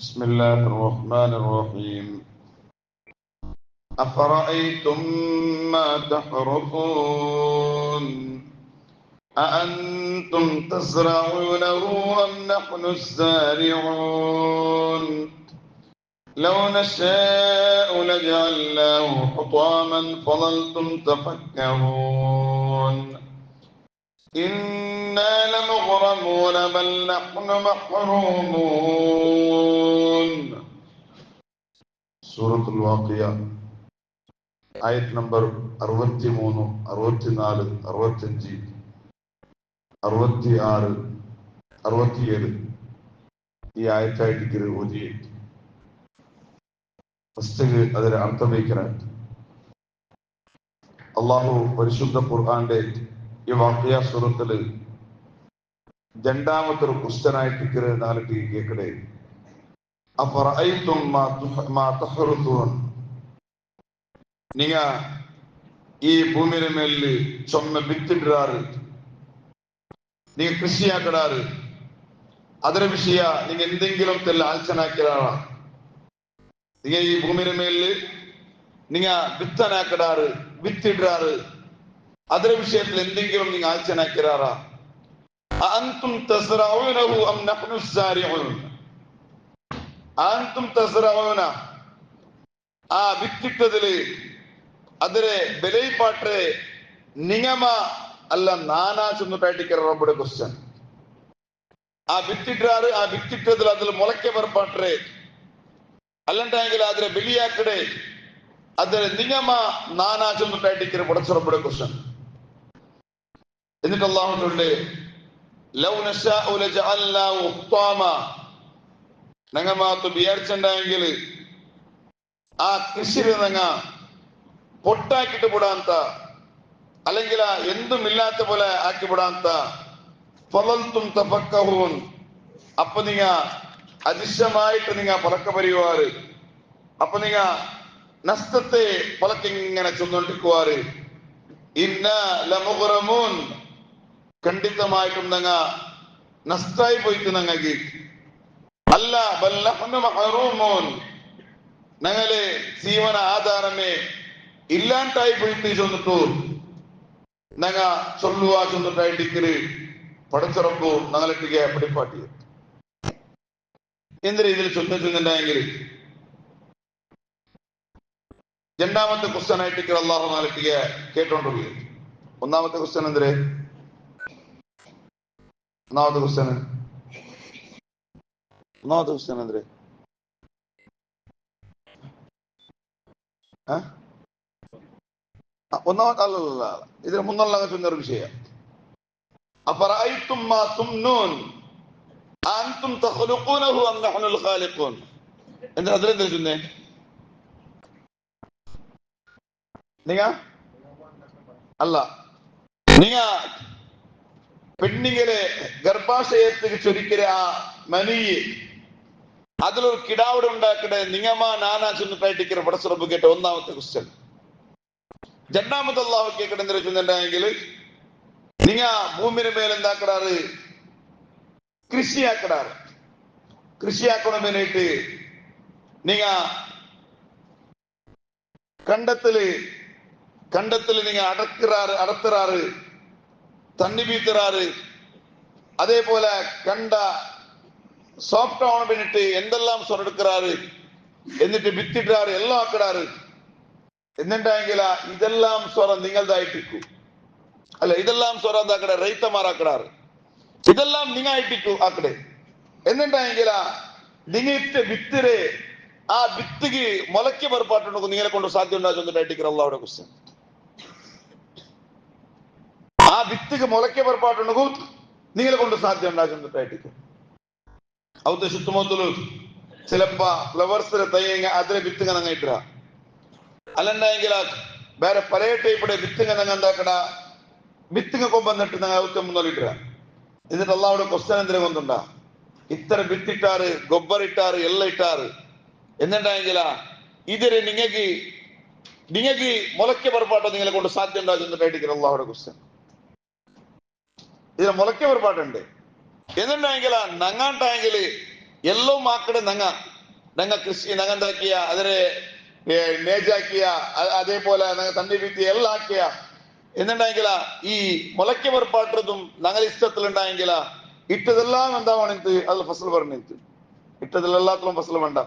بسم الله الرحمن الرحيم أفرأيتم ما تحرثون أأنتم تزرعونه أم نحن الزارعون لو نشاء لجعلناه حطاما فظلتم تفكهون إنا لمغرمون بل نحن محرومون. സൂറത്തുൽ വാഖിയ ആയത്ത് നമ്പർ 63, 64, 65, 66, 67 ഈ ആയത്തായിട്ട് ഓതി ഫസ്റ്റ് അതിന് അർത്ഥം വയ്ക്കാനായിട്ട് അള്ളാഹു പരിശുദ്ധ ഖുർആന്റെ ഈ വാഖിയ സൂറത്തില് രണ്ടാമത്തെ ഒരു ക്വസ്റ്റ്യനായിട്ട് നാലിട്ട് കേൾക്കടേ. അഫറഅയ്തും മാ തഹ്റുഥൂൻ, நீங்க ഈ ഭൂമിയുടെ മേലില് ചുമ വിത്തിടാറ്, നീங்க കൃഷിയാക്കിടാറ്, ಅದರ ವಿಷಯ நீங்க എന്തെങ്കിലും തെല്ല ആലോചനാക്കിടാറാ? நீங்க ഈ ഭൂമിയുടെ മേലില് நீங்க വിത്തനാക്കിടാറ്, വിത്തിടാറ്, ಅದರ വിഷയത്തിൽ എന്തെങ്കിലും നിങ്ങൾ ആലോചനാക്കിടാറാ? അഅൻതും തസ്റഊനഹു അം നഹ്നു സ്സാരിഊൻ, അഅൻതും തസ്റഊന, ആ വിത്തിട്ടതില് അതിരെ ಬೆಲೆಪಾಟ್ರೆ നിങ്ങമ അല്ല നാനാ ചെന്നിട്ടായിട്ടിരിക്കുന്ന റബ്ബുടെ ക്വസ്റ്റ്യൻ. ആ വിത്തിട്ടാറ്, ആ വിത്തിട്ടതിൽ അതിൽ മുളക്കെ പറപ്പാട്രെ അല്ലണ്ടെങ്കിൽ അതിരെ ബലിയാക്കടെ അതിരെ നിങ്ങമ നാനാ ചെന്നിട്ടായിട്ടിരിക്കുന്ന പടച്ച റബ്ബുടെ ക്വസ്റ്റ്യൻ. എന്നിട്ട് അല്ലാഹു ചൊല്ലെ ലൗ നശാഉ ലജഅൽനാഹു ഹുതാമ, ഞങ്ങമാത്ത് വിചാരിച്ചിട്ടുണ്ടെങ്കിൽ ആ കൃഷിയിൽ ഞങ്ങ പൊട്ടാക്കിട്ട് വിടാത്ത, അല്ലെങ്കിൽ എന്തും ഇല്ലാത്ത പോലെ ആക്കി വിടാത്ത. ഫളൽതും തഫക്കഹൂൻ, അപ്പൊ നിങ്ങ അതിശയമായിട്ട് നിങ്ങ പലക്ക പരിവാറ്, അപ്പൊ നിങ്ങ നഷ്ടത്തെ പലക്കിങ്ങനെ ചെന്നോണ്ടിരിക്കുവാറ്. ഇന്ന ലമുഗ്റമൂൻ, ഖണ്ഡിതമായിട്ടും ഞങ്ങ നഷ്ടായി പോയിട്ട് ഞങ്ങൾക്ക് അല്ല. ബൽ നഹ്നു മഹ്റൂമൂൻ, ഞങ്ങളെ ജീവന ആധാരമേ ഇല്ലാണ്ടായി പോയിട്ട് ചെന്നിട്ടു ഞങ്ങ ചൊല്ലുവാ ചെന്നിട്ടായിട്ടിക്കല് പടച്ചുറപ്പു ഞങ്ങളിട്ടിക്ക് പിടിപ്പാട്ടി. എന്ത് രീതിയിൽ ചൊല്ലുന്നുണ്ടെങ്കിൽ രണ്ടാമത്തെ ക്വസ്റ്റ്യൻ ആയിട്ടിക്ക് അള്ളാഹു നാലിട്ടിക്ക് കേട്ടോണ്ടിരിക്കുക. ഒന്നാമത്തെ ക്വസ്റ്റ്യൻ എന്തേ? ഒന്നാമത്തെ ക്വസ്റ്റ്യൻ എന്തേ? ഒന്നാമത്തെ അല്ലല്ല, ഇതിന് മുന്നുള്ള ചൊന്നൊരു വിഷയം. അഫറഅയ്തും മാ തുംനൂൻ അൻതും തഖ്ലുഖൂനഹു അം നഹ്നുൽ ഖാലിഖൂൻ. എന്താ അതിലെന്താ ചൊന്നേ? നിങ്ങ അല്ല, നിങ്ങ പെണ്ണിങ്ങനെ ഗർഭാശയത്തേക്ക് ചൊരിക്കര ആ മനി അതിലൊരു കിടാവിടെ ഉണ്ടാക്കട്ടെ നിങ്ങമാ നാനാ ചെന്നിട്ടായിട്ടിരിക്കുന്ന പടച്ചുറപ്പ് കേട്ട ഒന്നാമത്തെ ക്വസ്റ്റ്യൻ. രണ്ടാമത്തെ അല്ലാഹു കേൾക്കട്ടെ എന്ത് വെച്ചിട്ടുണ്ടെങ്കിൽ നിങ്ങ ഭൂമിയുടെ മേലെന്താക്കടാറ്? കൃഷിയാക്കടാറ്. കൃഷിയാക്കണം വേണ്ടിയിട്ട് നിങ്ങ കണ്ടത്തില് നിങ്ങ അടത്തിറാറ്, തണ്ണി വീത്തിറാറ്. അതേപോലെ കണ്ട സോഫ്റ്റ് ആവാൻ വേണ്ടിട്ട് എന്തെല്ലാം സ്വരം എടുക്കാറ്, എന്നിട്ട് വിത്തിട്ടാറ്, എല്ലാം ആക്കിടാറ്. എന്നിട്ടെങ്കിൽ ഇതെല്ലാം സ്വരം നിങ്ങളതായിട്ടിക്കു അല്ല, ഇതെല്ലാം സ്വരം എന്താക്കടെ റൈത്തമാറാക്കിടാറ്, ഇതെല്ലാം നിങ്ങായിട്ടിക്കു ആക്കടെ. എന്നിട്ടെങ്കിൽ നിങ്ങിട്ട് വിത്തിരെ ആ വിത്തിക്ക് മുളയ്ക്ക് പുറപ്പാട്ടുണ്ടെങ്കിൽ നിങ്ങളെ കൊണ്ട് സാധ്യം ഉണ്ടാകുന്നിട്ടായിട്ടിരിക്കുന്ന അള്ളാഹുടെ ക്വസ്റ്റ്യൻ. ആ വിത്തിക്ക് മുളയ്ക്ക് പുറപ്പാട്ടുണ്ടെങ്കിൽ നിങ്ങളെ കൊണ്ട് സാധ്യം ഉണ്ടാകുന്നിട്ടായിട്ടിരിക്കും. അവത്തെ ചുറ്റുമൊത്തಲು ചിലപ്പോ ഫ്ലവേഴ്സിലെ തയ്യങ്ങ അതിലെ വിത്തുങ്ങ നങ്ങ ഇട്ട അല്ലെണ്ടെങ്കിൽ വേറെ പല ടൈപ്പിടെ വിത്തുങ്ങ നങ്ങ എന്താക്കട വിത്തുങ്ങ കൊമ്പന്നിട്ട് നങ്ങ അവത്തെ മുന്നോട്ടിട്ട. എന്നിട്ട് അള്ളാഹുടെ ക്വസ്റ്റ്യൻ എന്തിനെ കൊണ്ടുണ്ടാ ഇത്ര വിത്തിട്ടാറ്, ഗൊബ്ബറിട്ടാറ്, എല്ലാം ഇട്ടാറ്. എന്നിട്ടെങ്കിൽ ഇതിന് നിങ്ങൾക്ക് മുളയ്ക്ക് പുറപ്പാട്ടോ നിങ്ങളെ കൊണ്ട് സാധ്യം ഉണ്ടാകുന്നിട്ടായിട്ടിരിക്കുന്ന അള്ളാഹുടെ ക്വസ്റ്റ്യൻ. ഇതിന് മുളയ്ക്ക് പുറപ്പാട്ടുണ്ട്. എന്നിട്ടെങ്കിൽ നങ്ങാണ്ടായെങ്കിൽ ಎಲ್ಲೋ ಮಾಕಡೆ ನಂಗ ಕೃಷಿ ನಂಗಂದಾಕಿಯ ಅದರ മേജാക്കിയ അതേപോലെ തണ്ണി വീത്തി എല്ലാം ആക്കിയ എന്നുണ്ടെങ്കില ഈ മുളയ്ക്ക് പുറപ്പാട്ടതും ഞങ്ങൾ ഇഷ്ടത്തിലുണ്ടായെങ്കില ഇട്ടതെല്ലാം എന്താവണിത്ത് അതിൽ ഫസൽ പറഞ്ഞിട്ട് ഇട്ടതിലെല്ലാത്തിലും ഫസൽ വേണ്ട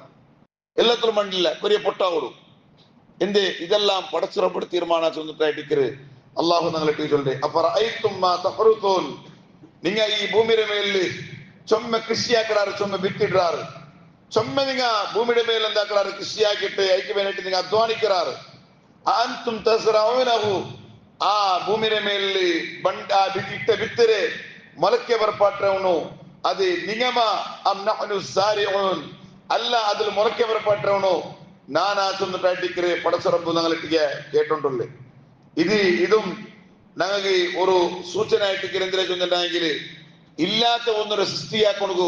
എല്ലാത്തിലും മണ്ടില്ല കൊറിയ പൊട്ടാവൂടും എന്ത് ഇതെല്ലാം പടച്ചുറപ്പെട്ട് തീരുമാനം ചെന്നിട്ടായിട്ടിക്കര് അള്ളാഹു ഞങ്ങളെ ടീച്ചറുണ്ട് അപ്പൊ നിങ്ങ ഈ ഭൂമിയുടെ മേലില് ചൊമ്മ കൃഷിയാക്കിടാറ് ചൊമ്മ വിത്തിടാറ് ചൊമ്മ നിങ്ങ ഭൂമിയുടെ മേൽ എന്താക്കാറ് കൃഷിയാക്കിയിട്ട് അതിക്ക് വേണ്ടിട്ട് നിങ്ങൾ അധ്വാനിക്കാറ് അൻതും തസ്റഊനഹു ആ ഭൂമിയുടെ മേലില് ഇട്ട വിത്തരെ ಮೊಳಕೆ ಬರಪಾಟ್ರವನು ಅದು ನಿಗಮ ಅಂ ನಹ್ನು ಸಾರಿഊൻ അല്ല അതിൽ ಮೊಳಕೆ ಬರಪಾಟ್ರವನು നാനാ ചെന്നിട്ടായിട്ടിക്കര് പടച്ചുറപ്പ് ഞങ്ങളിട്ടിക്ക് കേട്ടോണ്ടുള്ളേ ഇതും ഞങ്ങൾക്ക് ഒരു സൂചന ആയിട്ടിക്കര് എന്തിനാ ചൊന്നിട്ടുണ്ടെങ്കിൽ ഇല്ലാത്ത ഒന്നൊരു സൃഷ്ടിയാക്കൊണ്ടു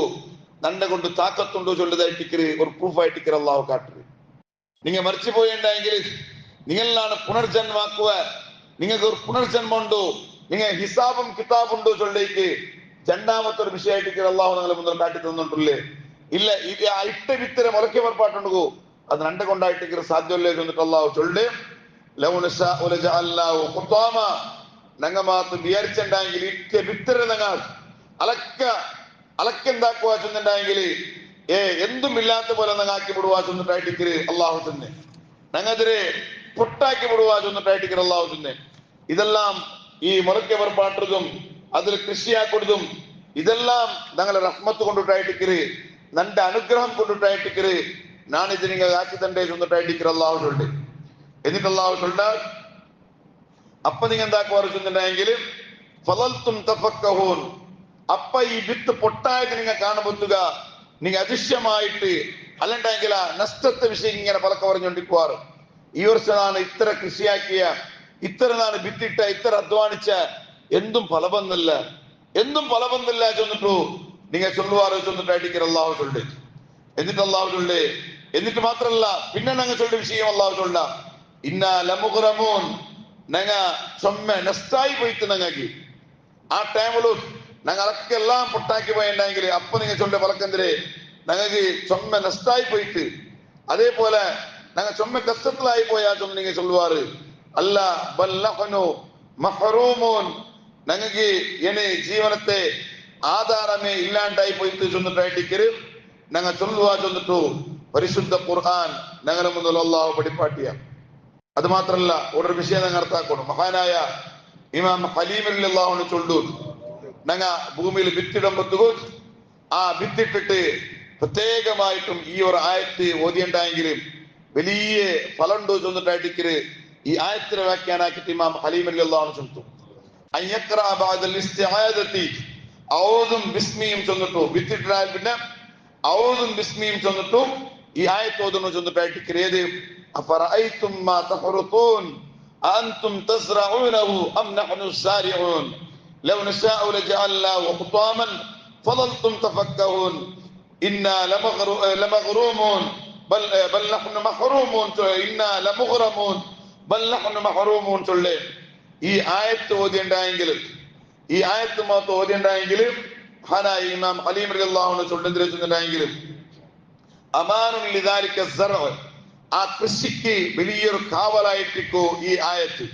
നന്നെ കൊണ്ട് താക്കത്തുണ്ടോ ചൊല്ലതായിട്ടിക്കര് ഒരു പ്രൂഫ് ആയിട്ടിക്കര് അള്ളാഹു കാട്ടത് നിങ്ങൾ മരിച്ചു പോയിട്ടുണ്ടെങ്കിൽ നിങ്ങളിലാണ് പുനർജന്മാക്കുക നിങ്ങൾക്ക് ഒരു പുനർജന്മം ഉണ്ടോ നിങ്ങൾ ഹിസാബും കിതാബുണ്ടോ ചൊല്ലേക്ക് രണ്ടാമത്തെ ഒരു വിഷയമായിട്ടിക്കര് അള്ളാഹു നിങ്ങളെ മുന്നിൽ കാട്ടി തന്നിട്ടുള്ളേ ഇല്ല ഇത് ഇട്ട വിത്തരെ മുളക്കെ പുറപ്പാട്ടുണ്ടോ അത് രണ്ട് കൊണ്ടായിട്ടിക്കര് സാധ്യമല്ലേ ചൊന്നിട്ട് അള്ളാഹു ചൊല്ലേ ഞങ്ങ മാത്രം വിചാരിച്ചുണ്ടെങ്കിൽ ഇട്ട വിത്തരെ ഞങ്ങൾ അലക്കെന്താക്കുക ചെന്നിട്ടുണ്ടെങ്കിൽ എന്തും ഇല്ലാത്ത പോലെ ഞങ്ങൾ ആക്കി വിടുവാ ചെന്നിട്ടായിട്ടിക്കര് അള്ളാഹു തന്നെ ഞങ്ങതിരെ പൊട്ടാക്കി വിടുവാ ചെന്നിട്ടായിട്ടിക്കര് അള്ളാഹു തന്നെ ഇതെല്ലാം ഈ മുളക്കെ പുറപ്പാട്ടതും അതിൽ കൃഷിയാക്കൊടുതും ഇതെല്ലാം ഞങ്ങളെ റഹ്മത്ത് കൊണ്ടിട്ടായിട്ടിക്കര് നന്റെ അനുഗ്രഹം കൊണ്ടിട്ടായിട്ടിക്കര് ഞാനിത് നിങ്ങൾ ആക്കി തണ്ടേ ചെന്നിട്ടായിട്ടിക്കര് അള്ളാഹു ചൊല്ല് എന്നിട്ട് അള്ളാഹു ചൊല്ല അപ്പൊ നിങ്ങൾ എന്താക്കുവാറ് ചെന്നിട്ടുണ്ടെങ്കിൽ ഫളൽതും തഫക്കഹൂൻ അപ്പ ഈ വിത്ത് പൊട്ടായത് നിങ്ങൾ കാണുമ്പോത്തുക നിങ്ങൾ അതിശയമായിട്ട് അല്ലണ്ടെങ്കിൽ നഷ്ടത്തെ വിഷയം ഇങ്ങനെ പലക്ക പറഞ്ഞുകൊണ്ടിരിക്കുവാറ് ഈ വർഷമാണ് ഇത്ര കൃഷിയാക്കിയ ഇത്ര നാണ് വിത്തിട്ട ഇത്ര അധ്വാനിച്ച എന്തും ഫലബന്നില്ല ചെന്നിട്ടു നിങ്ങൾ ചൊല്ലുവാറ് ചെന്നിട്ടായിട്ടിക്കര് അള്ളാഹു ചൊല്ല് എന്നിട്ട് അള്ളാഹു ചൊല്ല് എന്നിട്ട് മാത്രല്ല പിന്നെ ഞങ്ങൾ ചൊല്ലിയ വിഷയം അള്ളാഹു ചൊല്ല ഇന്ന ലമുഗ്റമൂൻ ഞങ്ങ ചൊമ്മ നഷ്ടായി പോയിട്ട് ഞങ്ങൾക്ക് ആ ടൈമിലും ഞങ്ങളൊക്കെ എല്ലാം പൊട്ടാക്കി പോയിട്ടുണ്ടെങ്കിൽ അപ്പൊ നിങ്ങൾ ചൊല്ല പലക്കെന്തിരെ ഞങ്ങൾക്ക് ചൊമ്മ നഷ്ടായി പോയിട്ട് അതേപോലെ ഞങ്ങൾ ചൊമ്മ കഷ്ടത്തിലായി പോയാ ചൊന്ന് നിങ്ങൾ ചൊല്ലുവാറ് അല്ല ബല്ലഹ്നു മഹ്റൂമൂൻ ഞങ്ങൾക്ക് ഇനി ജീവനത്തെ ആധാരമേ ഇല്ലാണ്ടായി പോയിട്ട് ചൊന്നിട്ടായിട്ടിക്കര് ഞങ്ങൾ ചൊല്ലുവാ ചൊന്നിട്ടു പരിശുദ്ധ ഖുർആൻ ഞങ്ങളെ മുന്നിൽ അള്ളാഹു പഠിപ്പാട്ടിയ അത് മാത്രല്ല ഒരു വിഷയം ഞങ്ങൾ അർത്ഥാക്കണം മഹാനായ ഇമാം ഹലീം റളിയല്ലാഹു ചൊല്ലു ഞങ്ങ ഭൂമിയിൽ വിത്തിടുമ്പോ ആ വിത്തിട്ടിട്ട് പ്രത്യേകമായിട്ടും ഈ ഒരു ആയത്ത് ഓതിയുണ്ടായെങ്കിലും വലിയ ഫലമുണ്ടോ ചെന്നിട്ടായിട്ടിക്കര് ഈ ആയത്തിനെ വ്യാഖ്യാനാക്കിയിട്ട് ഇമാം ഹലീം റളിയല്ലാഹു ചൊല്ലുന്നു അയ്യഖ്റഅ ബഅദൽ ഇസ്തിആദതി ഔദും ബിസ്മിയും ചൊന്നിട്ടു വിത്തിട്ടാൽ പിന്നെ ഔദും ബിസ്മിയും ചൊന്നിട്ടു ഈ ആയത്ത് ഓതുന്നു ചൊന്നിട്ടായിട്ടിക്കര് ഏത് അഫറഅയ്തും മാ തഹറുതൂൻ അൻതും തസ്റഊനഹു അം നഹ്നു സാരിഊൻ ലൗ നശാഉ ലജഅൽനാഹു ഖുതാമൻ ഫളൽതും തഫക്കഹൂൻ ഇന്നാ ലമഗ്റൂമൂൻ ബൽ നഹ്നു മഹ്റൂമൂൻ ഇന്നാ ലമുഗ്റമൂൻ ബൽ നഹ്നു മഹ്റൂമൂൻ ചൊല്ലേ ഈ ആയത്ത് ഓതിയുണ്ടായെങ്കിൽ ഈ ആയത്ത് മാത്രം ഓതിയുണ്ടായെങ്കിൽ ഹാനായി ഇമാം ഹലീം റളിയല്ലാഹു അൻഹു ചൊല്ലുന്നുണ്ടായെങ്കിൽ അമാനുൻ ലിദാലിക സർഅ ആ കൃഷിക്ക് വലിയൊരു കാവലായിട്ടിക്കോ ഈ ആയത്ത്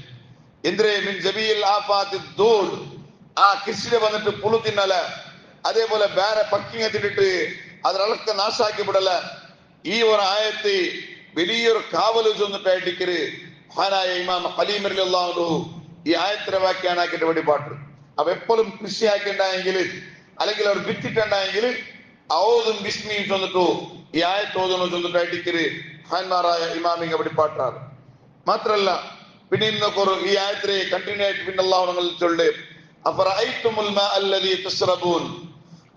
എന്തിരെ മിൻ ജബീൽ ആഫാത്തി ദൂൽ ആ കൃഷിയിൽ വന്നിട്ട് പുളു തിന്നല അതേപോലെ വേറെ പക്കിങ്ങ തിന്നിട്ട് അതിലൊക്കെ നാശാക്കി വിടല ഈ ഒരു ആയത്ത് വലിയൊരു കാവല് ചെന്നിട്ടായിട്ടിക്കര് ഹാനായ ഇമാം ഹലീം റളിയല്ലാഹു അൻഹു ഈ ആയത്തിനെ വ്യാഖ്യാനാക്കിയിട്ട് വേണ്ടി പാട്ട് അപ്പൊ എപ്പോഴും കൃഷിയാക്കിണ്ടായെങ്കിൽ അല്ലെങ്കിൽ അവർ വിത്തിട്ടുണ്ടായെങ്കിൽ ഔദും ബിസ്മിയും ചെന്നിട്ടു ഈ ആയത്ത് ഓതുന്നു ചെന്നിട്ടായിട്ടിക്കര് ഹാന്മാരായ ഇമാമിങ് അവിടെ പാട്ടാറ് മാത്രല്ല പിന്നെ ഇന്നൊക്കെ ഈ ആയത്തിനെ കണ്ടിന്യൂ ആയിട്ട് പിന്നെ അല്ലാഹു ചൊല്ല് അഫറഅയ്തുമുൽ മാ അല്ലദീ തശ്റബൂൻ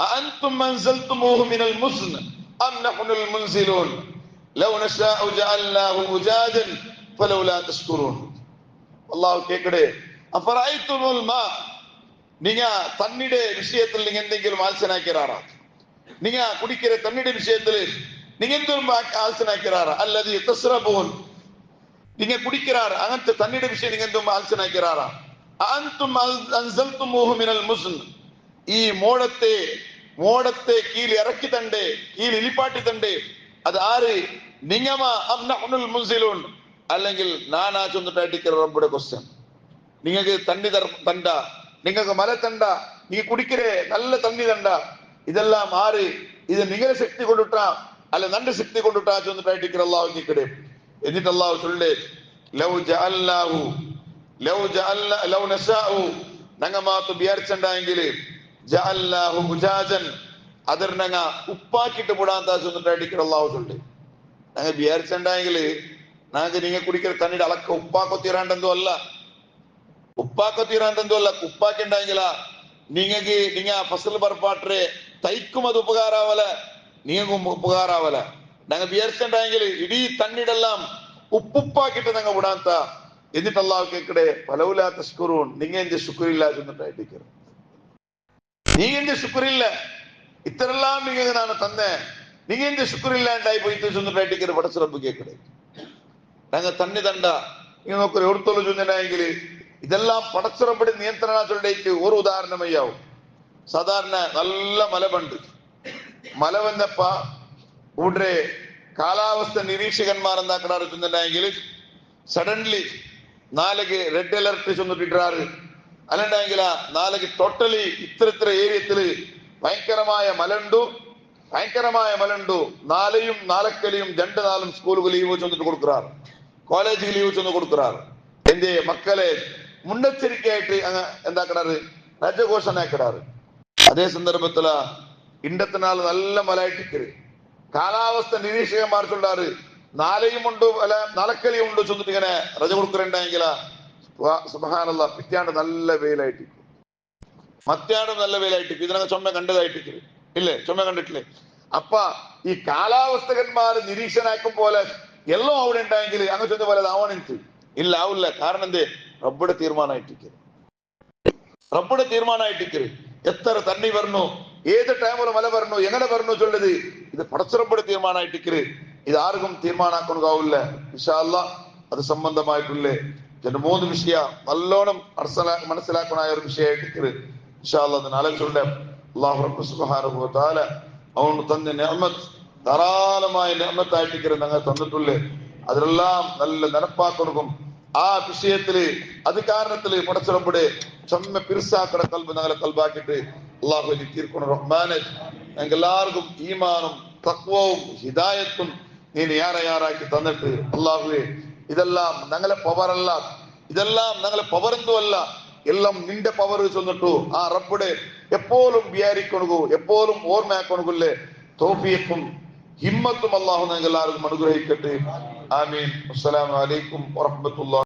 അഅൻതും അൻസൽതുമൂഹു മിനൽ മുസ്ൻ അം നഹ്നുൽ മുൻസിലൂൻ ലൗ നശാഉ ജഅൽനാഹു ഉജാജൻ ഫലൗലാ തഷ്കുറൂൻ അല്ലാഹു കേക്കടെ അഫറഅയ്തുമുൽ മാ നിങ്ങ തണ്ണിയുടെ വിഷയത്തിൽ നിങ്ങൾ എന്തെങ്കിലും ആൽസനാക്കിറാറാ നിങ്ങ കുടിക്കിற തണ്ണിയുടെ വിഷയത്തിൽ നിങ്ങൾ എന്തും ആൽസനാക്കിറാറാ അല്ലദീ തശ്റബൂൻ നിങ്ങൾ കുടിക്കിറാറ് അങ്ങനത്തെ തണ്ണിയുടെ വിഷയം നിങ്ങൾ എന്തും ആൽസനാക്കിറാറാ അൻതും അൻസൽതുമൂഹു മിനൽ മുസ്ൻ ഈ മോഴത്തെ മോടത്തെ കീഴ് ഇറക്കി തണ്ടേ, കീഴ് ഇലിപ്പാട്ടി തണ്ടേ. അത് ആര്? നിങ്ങമ അം നഹ്നുൽ മുൻസിലൂൻ, അല്ലെങ്കിൽ നാനാ ചൊന്നിട്ടായിട്ടിരിക്കുന്ന റബ്ബുടെ ക്വസ്റ്റ്യൻ. നിങ്ങൾക്ക് തണ്ണി തണ്ട, നിങ്ങൾക്ക് മല തണ്ട, നീ കുടിക്കരേ നല്ല തണ്ണി തണ്ട, ഇതെല്ലാം ആര്? ഇത് നിങ്ങളെ ശക്തി കൊണ്ടിട്ടാ അല്ല നന്റെ ശക്തി കൊണ്ടിട്ടാ ചൊന്നിട്ടായിട്ടിരിക്കുന്ന അള്ളാഹു നിക്കടെ. എന്നിട്ട് അള്ളാഹു ചൊല്ലേ, ലൗ ജഅൽനാഹു ലൗ നശാഉ, ഞങ്ങ മാത്തു വിചാരിച്ചുണ്ടായെങ്കിൽ ജഅൽനാഹു മുജാജൻ, അതിർ ഞങ്ങ ഉപ്പാക്കിട്ട് വിടാന്താ ചൊന്നിട്ടായിട്ടിരിക്കുന്ന അള്ളാഹു ചൊല്ലേ. ഞങ്ങ വിചാരിച്ചുണ്ടായെങ്കിൽ ഞങ്ങൾക്ക് നിങ്ങൾ കുടിക്കുന്ന തണ്ണിയുടെ അളക്ക ഉപ്പാക്കോ തീരാണ്ടെന്തോ അല്ല, ഉപ്പാക്കോ തീരാണ്ടെന്തോ അല്ല. ഉപ്പാക്കുണ്ടായെങ്കിലാ നിങ്ങൾക്ക് നിങ്ങ ഫസൽ പറപ്പാട്ടെ തൈക്കും അത് ഉപകാരാവല, നീങ്ങും ഉപകാരാവല. ഞങ്ങൾ വിചാരിച്ചുണ്ടായെങ്കിൽ ഇടീ തണ്ണിടെല്ലാം ഉപ്പുപ്പാക്കിട്ട് ഞങ്ങൾ വിടാത്ത. എന്നിട്ട് അള്ളാഹു കേക്കടെ, ഫലൗലാ തശ്കുറൂൻ, നിങ്ങ എന്റെ ശുക്രില്ല ചെന്നിട്ടായിട്ടിരിക്കുന്നത്. നീ എന്റെ ശുക്രില്ല, ഇത്തരെല്ലാം നിങ്ങൾക്ക് നാണ് തന്നെ, നീங்க എന്റെ ശുക്രില്ലാണ്ടായി പോയിട്ട് ചെന്നിട്ടായിട്ടിരിക്കുന്നത്. പടച്ചുറപ്പ് കേക്കടെ, ഞങ്ങൾ തണ്ണി തണ്ട നിങ്ങൾ നോക്കൊരു എവിടത്തോളം ചൊന്നിട്ടായെങ്കിൽ ഇതെല്ലാം പടച്ചുറപ്പടി നിയന്ത്രണ ചൊല്ലേക്ക് ഒരു ഉദാഹരണമയ്യാവും. സാധാരണ നല്ല മല പണ്ട് മല വന്നപ്പ ഇവിടെ കാലാവസ്ഥ നിരീക്ഷകന്മാർ എന്താക്കണാറ് ചെന്നിട്ടായെങ്കിൽ സഡൻലി നാലക്ക് റെഡ് അലർട്ട് ചെന്നിട്ടിട്ടാറ്. അല്ലണ്ടെങ്കിൽ നാലക്ക് ടോട്ടലി ഇത്ര ഏരിയത്തില് ഭയങ്കരമായ മലണ്ടു. നാലയും നാലക്കലിയും 2-4 സ്കൂളുകൾ ലീവ് ചെന്നിട്ട് കൊടുക്കാറ്, കോളേജ് ലീവ് ചെന്ന് കൊടുക്കാറ്. എന്റെ മക്കളെ മുന്നെച്ചരിക്കയായിട്ട് അങ്ങ് എന്താക്കണാറ്, രാജഘോഷനാക്കിടാറ്. അതേ സന്ദർഭത്തില ഇണ്ടത്തിനാൾ നല്ല മലയായിട്ടിക്കര് കാലാവസ്ഥ നിരീക്ഷകന്മാർ ചൊല്ലാറ്, നാലയും ഉണ്ട് അല്ല നാലക്കലിയും ഉണ്ട് ചെന്നിട്ട് ഇങ്ങനെ രജ കൊടുക്കലുണ്ടായെങ്കില സുബ്ഹാനല്ലാഹ് പിറ്റാണ്ട് നല്ല വെയിലായിട്ടിരിക്കും, മറ്റാണ്ട് നല്ല വെയിലായിട്ടിരിക്കും. ഇതിനൊക്കെ ചുമ കണ്ടതായിട്ടിരിക്കും ഇല്ലേ? ചുമ കണ്ടിട്ടില്ലേ? അപ്പ ഈ കാലാവസ്ഥകന്മാർ നിരീക്ഷനാക്കും പോലെ എല്ലാം അവിടെ ഉണ്ടായെങ്കിൽ അങ്ങ് ചെന്ന പോലെ ആവണിച്ച് ഇല്ല, ആവില്ല. കാരണം എന്തേ? റബ്ബുടെ തീരുമാനമായിട്ടിരിക്കരുത്. എത്ര തണ്ണി വരണു, ഏത് ടൈമിൽ മല വരണു, എങ്ങനെ വരണു ചൊല്ലത്, ഇത് പടച്ചുറപ്പുടെ തീരുമാനമായിട്ടിരിക്കരുത്. ഇത് ആർക്കും തീരുമാനാക്കാവില്ല. ഇൻഷാ അല്ലാഹ് അത് സംബന്ധമായിട്ടുള്ളേ 3 വിഷയ നല്ലോണം മനസ്സിലാക്കണായ ഒരു വിഷയമായിട്ടിരിക്കരുത്. ഇൻഷാ അല്ലാഹ് അതിന് ആലോചിച്ചുകൊണ്ട് അല്ലാഹു റബ്ബ് സുബ്ഹാനഹു വ തആല അവന് തന്ന നിഅമത്ത് ധാരാളമായ നിഅമത്തായിട്ടിരിക്കരുത് ഞങ്ങൾ തന്നിട്ടുള്ളേ. അതിലെല്ലാം നല്ല നടപ്പാക്കണം. ആ വിഷയത്തില് അത് കാരണത്തില് പടച്ചുറപ്പുടെ ചൊമ്മ പിർസാക്കട കൽബ് ഞങ്ങളെ കൽബാക്കിയിട്ട് അള്ളാഹു തീർക്കണം. റഹ്മാനെ, ഞങ്ങൾക്ക് എല്ലാവർക്കും ഈമാനും തഖ്വവും ഹിദായത്തും നീ യാറാക്കി തന്നിട്ട് അള്ളാഹുവേ, ഇതെല്ലാം ഞങ്ങളെ പവറല്ല, ഇതെല്ലാം ഞങ്ങളെ പവറെന്തോ അല്ല, എല്ലാം നിന്റെ പവർ ചെന്നിട്ടു ആ റബ്ബുടെ എപ്പോഴും വിചാരിക്കണു, എപ്പോഴും ഓർമ്മയാക്കണുല്ലേ. തൗഫീഖും ഹിമ്മത്തും അള്ളാഹു ഞങ്ങൾ എല്ലാവർക്കും അനുഗ്രഹിക്കട്ടെ. ആമീൻ. അസ്സലാമു അലൈക്കും വറഹ്മത്തുള്ളാഹി.